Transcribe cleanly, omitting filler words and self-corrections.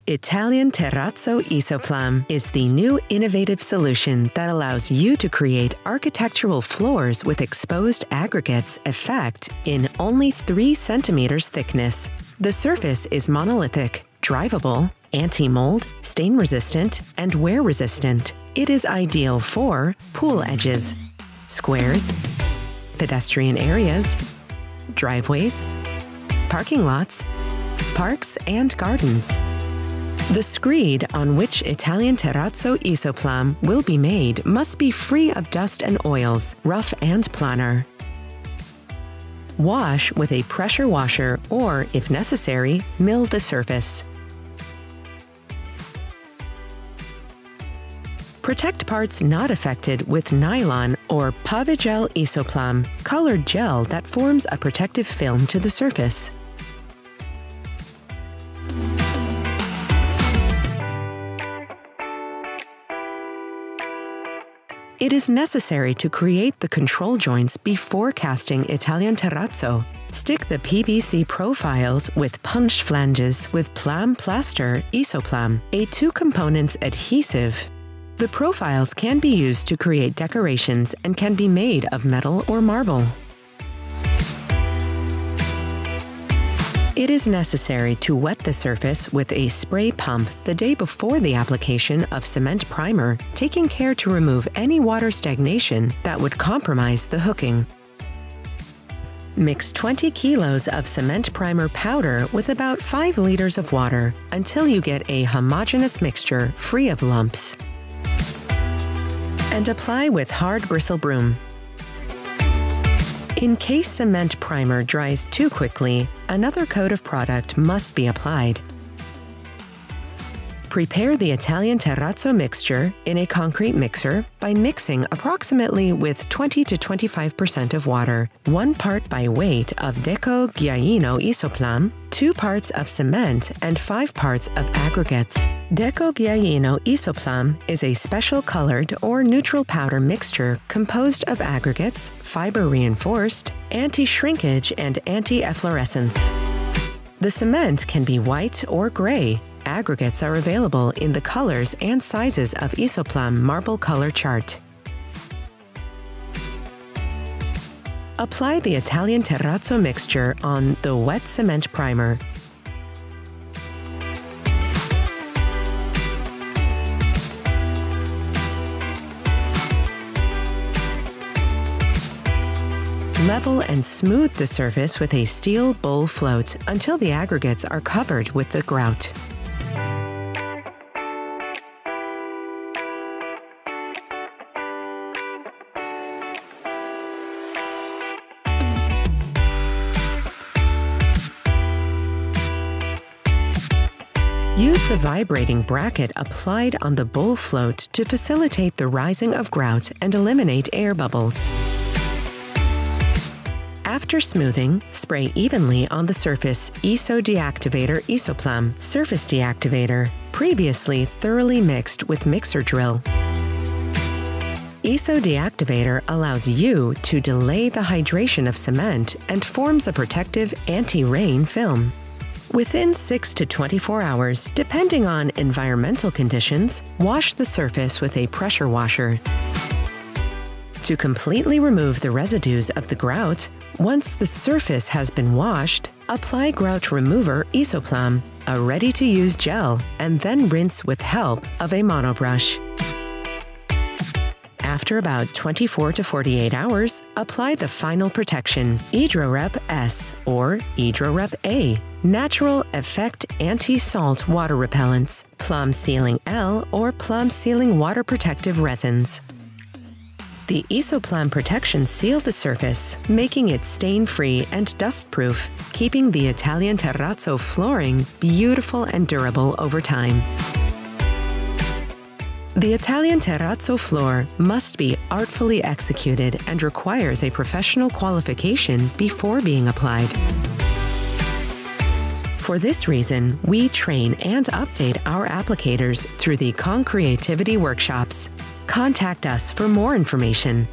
ItalianTerrazzo Isoplam is the new innovative solution that allows you to create architectural floors with exposed aggregates effect in only 3 centimeters thickness. The surface is monolithic, drivable, anti-mold, stain-resistant, and wear-resistant. It is ideal for pool edges, squares, pedestrian areas, driveways, parking lots, parks, and gardens. The screed on which ItalianTerrazzo Isoplam will be made must be free of dust and oils, rough and planar. Wash with a pressure washer or, if necessary, mill the surface. Protect parts not affected with nylon or paving Isoplam, colored gel that forms a protective film to the surface. It is necessary to create the control joints before casting ItalianTerrazzo. Stick the PVC profiles with punch flanges with Plam Plaster Isoplam, a 2-components adhesive. The profiles can be used to create decorations and can be made of metal or marble. It is necessary to wet the surface with a spray pump the day before the application of cement primer, taking care to remove any water stagnation that would compromise the hooking. Mix 20 kilos of cement primer powder with about 5 liters of water until you get a homogeneous mixture free of lumps. And apply with hard bristle broom. In case cement primer dries too quickly, another coat of product must be applied. Prepare the ItalianTerrazzo mixture in a concrete mixer by mixing approximately with 20 to 25% of water, 1 part by weight of deco-ghiaino Isoplam, 2 parts of cement, and 5 parts of aggregates. Deco-ghiaino Isoplam is a special colored or neutral powder mixture composed of aggregates, fiber-reinforced, anti-shrinkage, and anti-efflorescence. The cement can be white or gray. Aggregates are available in the colors and sizes of Isoplam marble color chart. Apply the ItalianTerrazzo mixture on the wet cement primer. Level and smooth the surface with a steel bowl float until the aggregates are covered with the grout. Use the vibrating bracket applied on the bowl float to facilitate the rising of grout and eliminate air bubbles. After smoothing, spray evenly on the surface deactivator Isoplam surface deactivator, previously thoroughly mixed with mixer drill. deactivator allows you to delay the hydration of cement and forms a protective anti-rain film. Within 6 to 24 hours, depending on environmental conditions, wash the surface with a pressure washer. To completely remove the residues of the grout, once the surface has been washed, apply grout remover Isoplam, a ready-to-use gel, and then rinse with help of a monobrush. After about 24 to 48 hours, apply the final protection, Hydrorep S or Hydrorep A, Natural Effect Anti-Salt Water Repellents, Plum Sealing L or Plum Sealing Water Protective Resins. The Isoplam protection seal the surface, making it stain-free and dust-proof, keeping the ItalianTerrazzo flooring beautiful and durable over time. The ItalianTerrazzo floor must be artfully executed and requires a professional qualification before being applied. For this reason, we train and update our applicators through the Concreativity workshops. Contact us for more information.